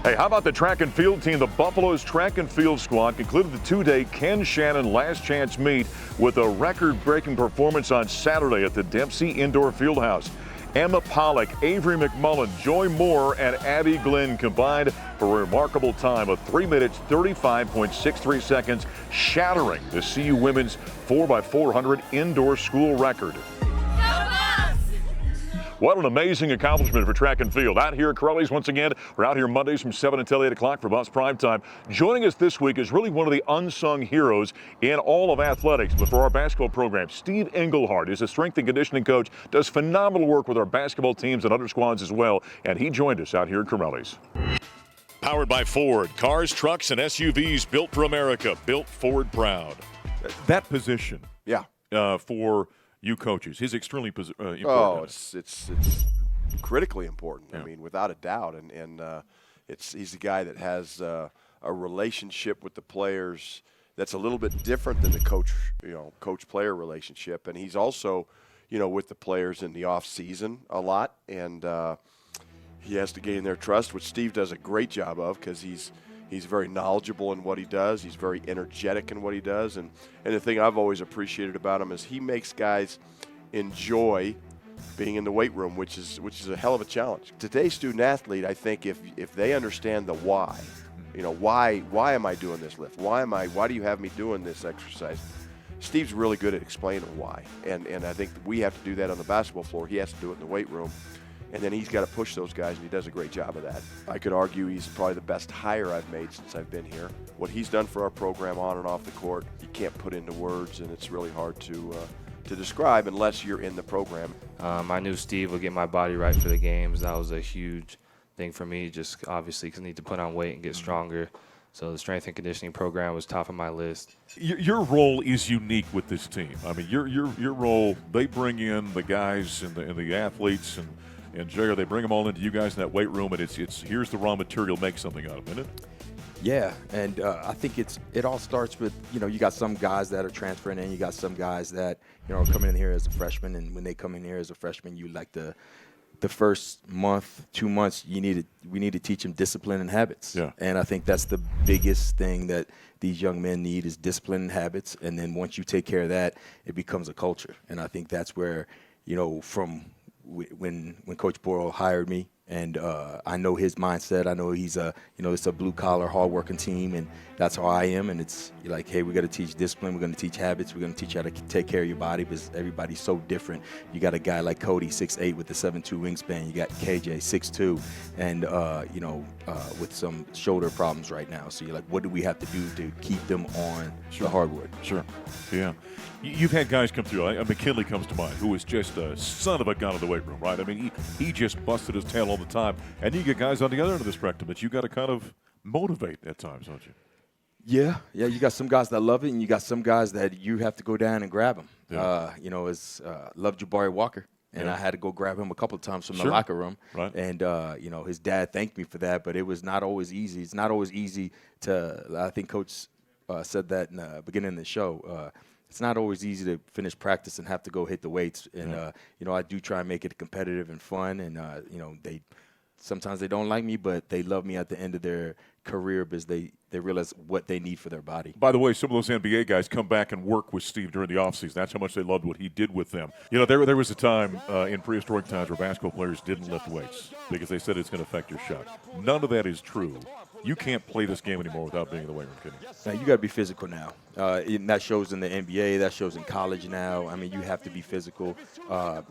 Hey, how about the track and field team? The Buffalo's track and field squad concluded the two-day Ken Shannon last chance meet with a record-breaking performance on Saturday at the Dempsey Indoor Fieldhouse. Emma Pollock, Avery McMullen, Joy Moore, and Abby Glenn combined for a remarkable time of 3 minutes, 35.63 seconds, shattering the CU women's 4x400 indoor school record. What an amazing accomplishment for track and field. Out here at Corelli's once again. We're out here Mondays from 7 until 8 o'clock for Buffs Primetime. Joining us this week is really one of the unsung heroes in all of athletics. But for our basketball program, Steve Englehart is a strength and conditioning coach, does phenomenal work with our basketball teams and other squads as well. And he joined us out here at Corelli's. Powered by Ford. Cars, trucks, and SUVs built for America. Built Ford proud. That position. Yeah. For you coaches is extremely important. Oh, it's critically important. Yeah. I mean, without a doubt. And he's a guy that has a relationship with the players that's a little bit different than the coach-player relationship. And he's also, with the players in the off season a lot. And he has to gain their trust, which Steve does a great job of because he's very knowledgeable in what he does. He's very energetic in what he does. And the thing I've always appreciated about him is he makes guys enjoy being in the weight room, which is a hell of a challenge. Today's student athlete, I think if they understand the why, why am I doing this lift? Why do you have me doing this exercise? Steve's really good at explaining why. And I think we have to do that on the basketball floor. He has to do it in the weight room. And then he's got to push those guys, and he does a great job of that. I could argue he's probably the best hire I've made since I've been here. What he's done for our program on and off the court, you can't put into words, and it's really hard to describe unless you're in the program. I knew Steve would get my body right for the games. That was a huge thing for me, just obviously because I need to put on weight and get stronger. So the strength and conditioning program was top of my list. Your role is unique with this team. I mean, your role, they bring in the guys and the athletes and Jay, they bring them all into you guys in that weight room, and it's here's the raw material, make something out of it, isn't it? Yeah, and I think it all starts with, you got some guys that are transferring in, you got some guys that, are coming in here as a freshman, and when they come in here as a freshman, you like the first month, 2 months, we need to teach them discipline and habits. Yeah. And I think that's the biggest thing that these young men need is discipline and habits, and then once you take care of that, it becomes a culture. And I think that's where, from when Coach Boyle hired me, and I know his mindset. I know he's it's a blue-collar, hard-working team, and that's how I am. And it's like, hey, we got to teach discipline. We're going to teach habits. We're going to teach you how to take care of your body because everybody's so different. You got a guy like Cody, 6'8", with the 7'2" wingspan. You got KJ, 6'2", and with some shoulder problems right now. So you're like, what do we have to do to keep them on the hardwood? Sure. Yeah. You've had guys come through. McKinley comes to mind, who is just a son of a gun in the weight room, right? I mean, he just busted his tail all the time. And you get guys on the other end of the spectrum that you got to kind of motivate at times, don't you? Yeah. You got some guys that love it, and you got some guys that you have to go down and grab them. Yeah. Love Jabari Walker, and I had to go grab him a couple of times from the locker room. Right. And his dad thanked me for that, but it was not always easy. It's not always easy to. I think Coach said that in the beginning of the show. It's not always easy to finish practice and have to go hit the weights. And, I do try and make it competitive and fun. And, sometimes they don't like me, but they love me at the end of their career because they realize what they need for their body. By the way, some of those NBA guys come back and work with Steve during the offseason. That's how much they loved what he did with them. There was a time in prehistoric times where basketball players didn't lift weights because they said it's going to affect your shot. None of that is true. You can't play this game anymore without being in the weight room, can you? Now, you got to be physical now. And that shows in the NBA. That shows in college now. I mean, you have to be physical.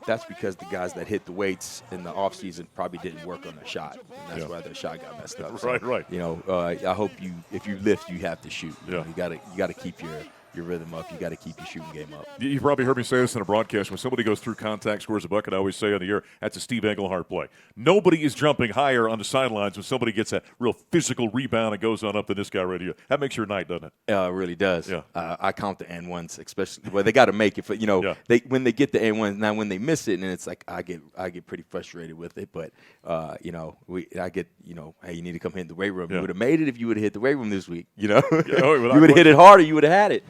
That's because the guys that hit the weights in the offseason probably didn't work on their shot. And that's why their shot got messed up. Right. I hope if you lift, you have to shoot. Yeah. You got to keep your rhythm up. You got to keep your shooting game up. You've probably heard me say this in a broadcast. When somebody goes through contact, scores a bucket, I always say on the air, that's a Steve Englehart play. Nobody is jumping higher on the sidelines when somebody gets a real physical rebound and goes on up than this guy right here. That makes your night, doesn't it? It really does. Yeah. I count the and-ones, especially. Well, they got to make it. When they get the and-ones, now when they miss it, and it's like I get pretty frustrated with it. But, hey, you need to come hit the weight room. You would have made it if you would have hit the weight room this week. You would have hit it harder. You would have had it.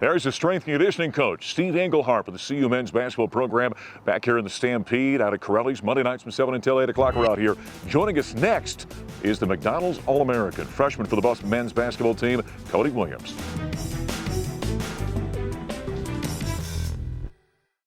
There's the strength and conditioning coach, Steve ENGLEHART, with the CU men's basketball program back here in the Stampede out of Corelli's. Monday nights from 7 until 8 o'clock. We're out here. Joining us next is the McDonald's All-American freshman for the Buffs men's basketball team, Cody Williams.